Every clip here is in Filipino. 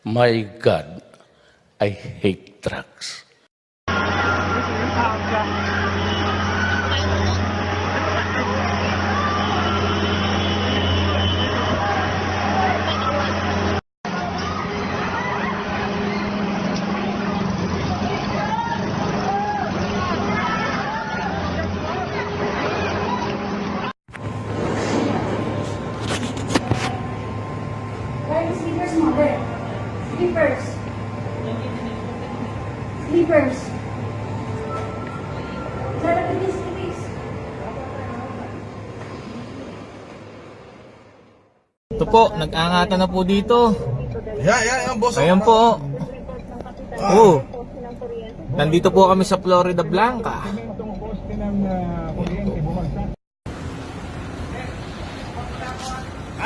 My God, I hate drugs. Sleepers, mother. Sleepers. Sleepers. Sarap please, please. Ito po, nag-angatan na po dito. Yan, boss. Ayan po. Oh. Nandito po kami sa Florida Blanca.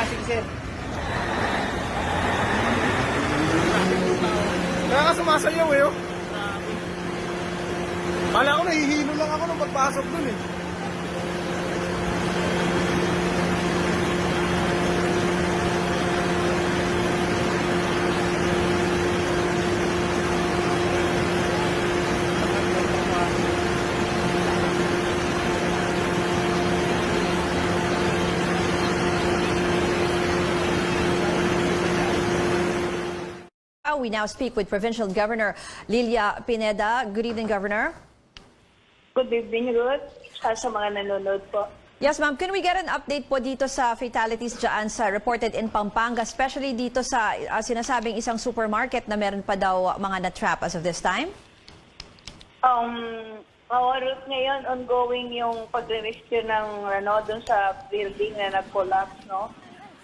Sige, sir. Kaya ka sumasayaw eh, oh. Kala ko nahihilo lang ako nung pagpasok dun eh. We now speak with Provincial Governor Lilia Pineda. Good evening, Governor. Good evening, Ruth. Sa mga nanonood po. Yes, ma'am. Can we get an update po dito sa fatalities dyan sa reported in Pampanga, especially dito sa sinasabing isang supermarket na meron pa daw mga na-trap as of this time? Ruth, ngayon ongoing yung pag-rescue ng doon sa building na nag-collapse, no?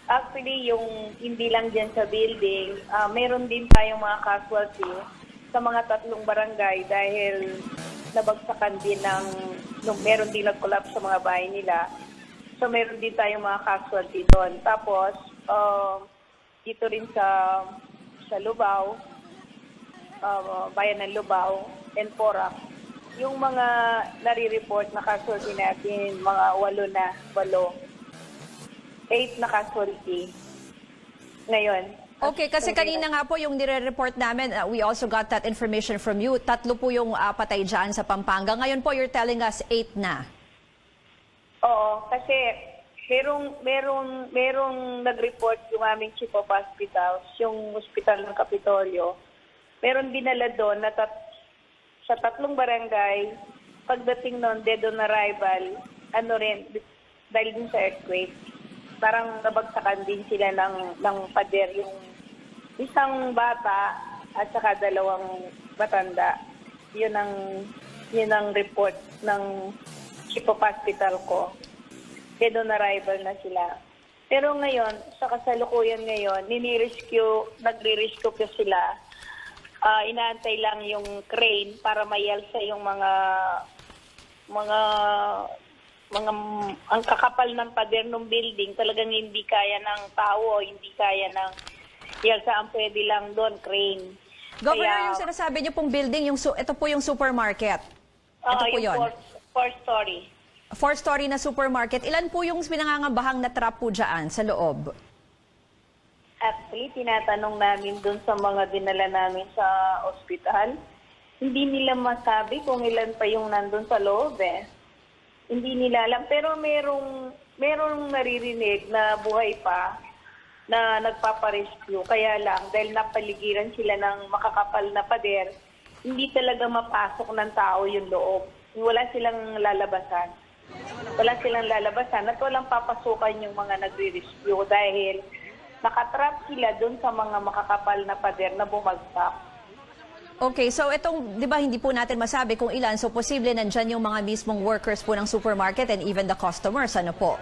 Actually, yung hindi lang dyan sa building, meron din tayong mga casualty sa mga 3 barangay dahil nabagsakan din meron din nag-collapse sa mga bahay nila. So, meron din tayong mga casualty doon. Tapos, dito rin sa Lubao, bayan ng Lubao, and Porac, yung mga nare-report na casualty natin, mga 8 na casualty ngayon. Okay, kasi kanina nga po yung nire-report namin, we also got that information from you. 3 po yung patay dyan sa Pampanga. Ngayon po, you're telling us 8 na. Oo, kasi merong nag-report yung aming chief of hospitals, yung hospital ng Kapitolyo. Meron dinala doon na sa 3 barangay, pagdating noon, dead on arrival, dahil din sa earthquake. Parang nabagsakan din sila ng pader, yung isang bata at saka 2 matanda. Yun ang report ng chief of hospital ko. Dead on arrival na sila. Pero ngayon, sa kasalukuyan ngayon, nagre-rescue ko sila. Inaantay lang yung crane para mayalsa yung ang kakapal ng pader ng building, talagang hindi kaya ng tao, hindi kaya ng yalsa, ang pwede lang doon, crane. Governor, yung sinasabi niyo pong building, ito po yung supermarket. Ito po yun. 4-story. 4-story na supermarket. Ilan po yung pinangangambahang na trap po dyan sa loob? Actually, tinatanong namin doon sa mga dinala namin sa ospital. Hindi nila masabi kung ilan pa yung nandun sa loob eh. Hindi nila alam. Pero merong naririnig na buhay pa na nagpaparescue. Kaya lang, dahil napaligiran sila ng makakapal na pader, hindi talaga mapasok ng tao yung loob. Wala silang lalabasan. At walang papasukan yung mga nagre-rescue dahil nakatrap sila doon sa mga makakapal na pader na bumagsak. Okay, so itong, di ba, hindi po natin masabi kung ilan. So, posible nandyan yung mga mismong workers po ng supermarket and even the customers. Ano po?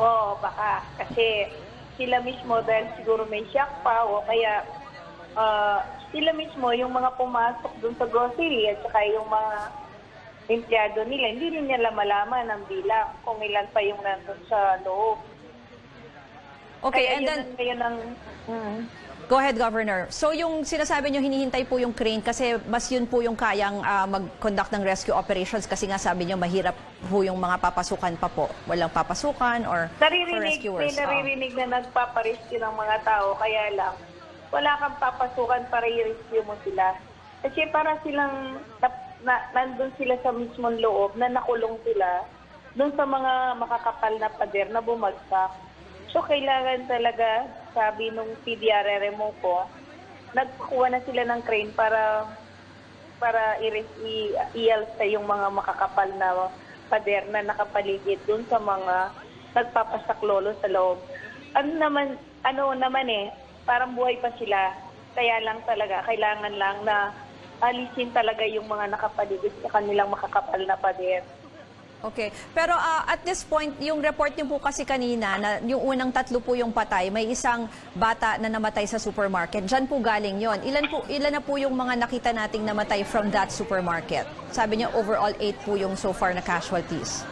Oo, baka. Kasi sila mismo, dahil siguro may shock pa o kaya sila mismo, yung mga pumasok dun sa grocery at saka yung mga empleyado nila, hindi rin nila malaman ang bilang kung ilan pa yung nandun sa loob. Okay, kaya and then... Go ahead, Governor. So yung sinasabi nyo, hinihintay po yung crane kasi mas yun po yung kayang mag-conduct ng rescue operations kasi nga sabi nyo mahirap po yung mga papasukan pa po. Walang papasukan or for rescuers. May naririnig na nagpaparescue ng mga tao kaya lang wala kang papasukan para i-rescue mo sila. Kasi para silang nandun sila sa mismong loob na nakulong sila dun sa mga makakapal na pader na bumagsak. So kailangan talaga, sabi nung PDRRMO ko, nagkuha na sila ng crane para i-alsa yung mga makakapal na pader na nakapaligid dun sa mga nagpapasaklolo sa loob. Ano naman parang buhay pa sila. Kaya lang talaga, kailangan lang na alisin talaga yung mga nakapaligid sa kanilang makakapal na pader. Okay. Pero at this point, yung report niyo po kasi kanina, na yung unang 3 po yung patay, may isang bata na namatay sa supermarket. Diyan po galing yon. Ilan na po yung mga nakita nating namatay from that supermarket? Sabi niyo overall 8 po yung so far na casualties.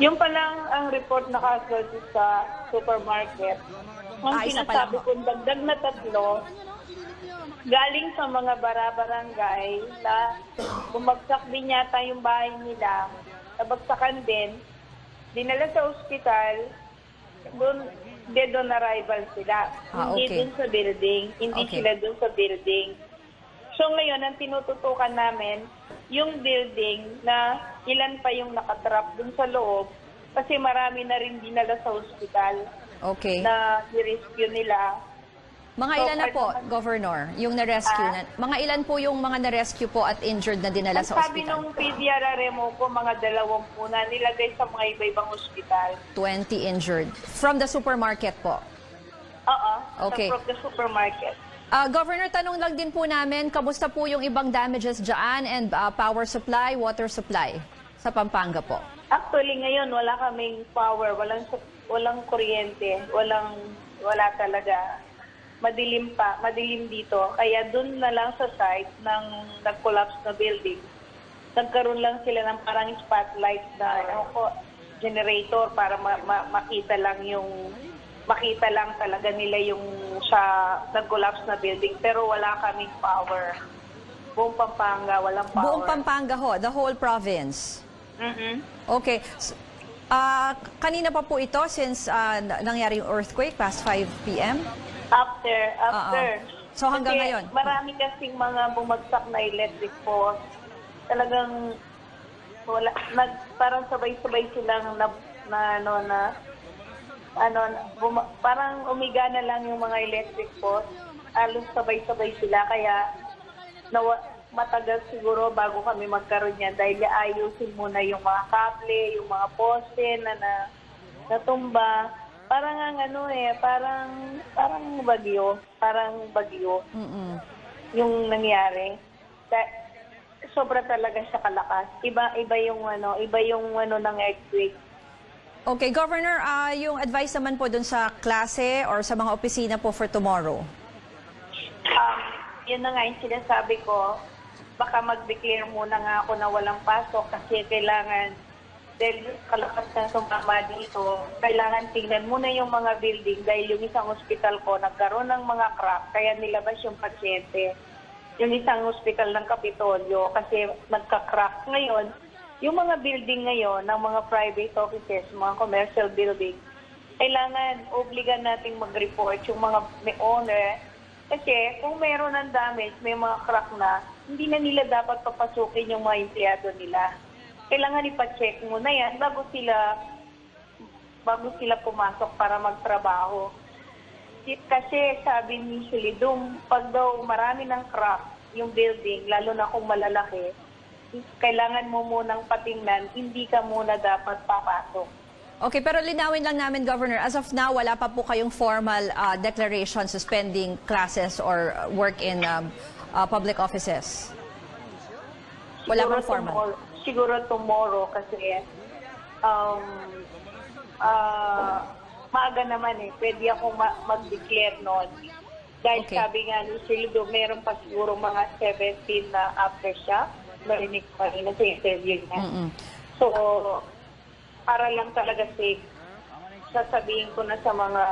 Yung palang ang report na casualties sa supermarket, ang Isa pa lang sinasabi ho. kong dagdag na 3, galing sa mga bara-barangay na bumagsak din yata yung bahay nila, nabagsakan din, dinala sa ospital, doon, dead on arrival sila. Hindi Okay. dun sa building, hindi Okay. sila dun sa building. So ngayon, ang tinututukan namin, yung building na ilan pa yung nakatrap dun sa loob, kasi marami na rin dinala sa ospital Okay. na i-rescue nila. Mga So, ilan na po, Governor, yung na-rescue na? Mga ilan po yung mga na-rescue po at injured na dinala Ang sa sabi ospital? nung PDRRMO ko, mga 20 na nilagay sa mga iba-ibang ospital. 20 injured. From the supermarket po. Oo, Okay. from the supermarket. Governor, tanong lang din po namin, kamusta po yung ibang damages dyan and power supply, water supply sa Pampanga po? Actually, ngayon, wala kaming power, walang kuryente, wala talaga. Madilim dito. Kaya dun na lang sa site ng nag-collapse na building, nagkaroon lang sila ng parang spotlight na generator para makita lang talaga nila yung sa nag-collapse na building. Pero wala kaming power. Buong Pampanga, walang power. Buong Pampanga ho, the whole province. Mhm. Okay. Kanina pa po ito since nangyari yung earthquake past 5 p.m.? After. So hanggang Kasi ngayon? marami kasing mga bumagsak na electric post. Talagang parang sabay-sabay silang parang umiga na lang yung mga electric post. Halos sabay-sabay sila kaya matagal siguro bago kami magkaroon niyan dahil ayusin muna yung mga kable, yung mga poste na natumba. Parang parang bagyo Mm-mm. yung nangyari. Sobra talaga siya kalakas. Iba yung ng earthquake. Okay, Governor, yung advice naman po dun sa klase or sa mga opisina po for tomorrow? Yun na nga yung sinasabi ko, baka mag-declare muna nga ako na walang pasok kasi kailangan, dahil kalakas na sumama dito, kailangan tingnan muna yung mga building dahil yung isang hospital ko nagkaroon ng mga crack, kaya nilabas yung pasyente. Yung isang hospital ng Kapitolyo kasi nagka-crack ngayon. Yung mga building ngayon ng mga private offices, mga commercial building, kailangan obligan nating mag-report yung mga may owner. Kasi kung meron ng damage, may mga crack na, hindi na nila dapat papasukin yung mga empleyado nila. Kailangan ipa-check muna yan bago sila pumasok para magtrabaho. Kasi sabi ni Shirley, pag daw marami ng crack yung building, lalo na kung malalaki, kailangan mo munang patingnan, hindi ka muna dapat papasok. Okay, pero linawin lang namin, Governor, as of now, wala pa po kayong formal declaration suspending classes or work in public offices? Wala pang formal? Siguro tomorrow kasi maaga naman pwede akong mag-declare noon. Dahil Okay. sabi nga ni Sildo, meron pa siguro mga 17 na aftershock. Narinig ko kanina sa interview niya. Mm-mm. So, para lang talaga safe, sasabihin ko na sa mga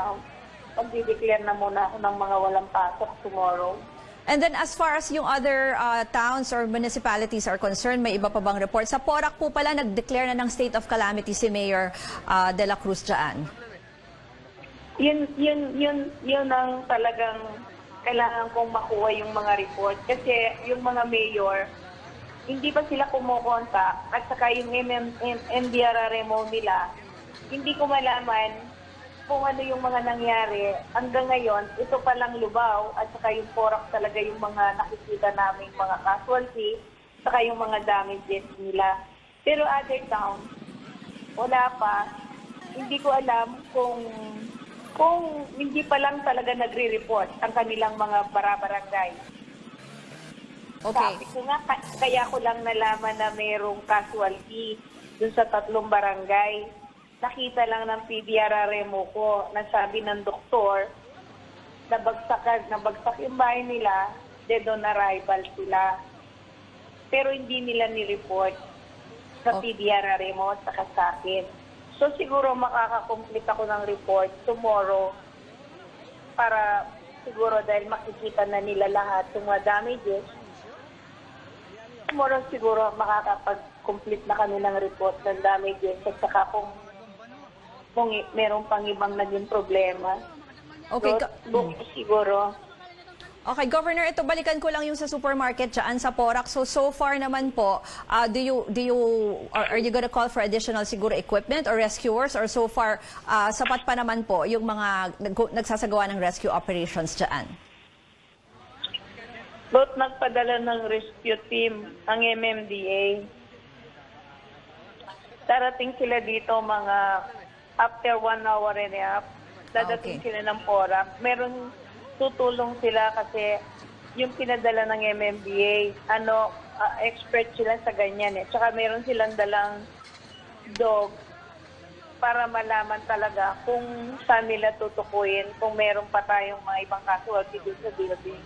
mag-declare na muna ako ng mga walang pasok tomorrow. And then as far as yung other towns or municipalities are concerned, may iba pa bang report? Sa Porac po pala, nag-declare na ng state of calamity si Mayor De La Cruz dyan. Yun ang talagang kailangan kong makuha yung mga report. Kasi yung mga mayor, hindi pa sila kumukontak at saka yung NDRRMO nila, hindi ko malaman kung ano yung mga nangyari. Hanggang ngayon, ito palang Lubao at saka yung Porac talaga yung mga nakikita naming mga casualty, saka yung mga damages nila. Pero other towns, wala pa. Hindi ko alam kung hindi pa lang talaga nagre-report ang kanilang mga barabarangay. Okay. Sabi ko nga, kaya ko lang nalaman na mayroong casualty dun sa 3 barangay. Nakita lang ng PDRRMO ko, nasabi ng doktor, nabagsak yung bahay nila, dead on arrival sila. Pero hindi nila ni-report sa PDRRMO at saka sa akin. So siguro makakakomplete ako ng report tomorrow para siguro dahil makikita na nila lahat yung mga damages. Tomorrow siguro makakapag-complete na kami ng report ng damages at saka kung meron pang ibang naging problema. Okay. So, siguro. Okay, Governor, ito balikan ko lang yung sa supermarket dyan sa Porac. So far naman po, are you gonna call for additional siguro equipment or rescuers, or so far sapat pa naman po yung mga nagsasagawa ng rescue operations dyan? Both nagpadala ng rescue team ang MMDA. Darating sila dito mga after 1 hour and a half. Dadating sila ng Porac. Meron tutulong sila kasi yung pinadala ng MMDA, expert sila sa ganyan eh. Tsaka meron silang dalang dog para malaman talaga kung saan nila tutukuyin kung meron pa tayong mga ibang casualty sa building.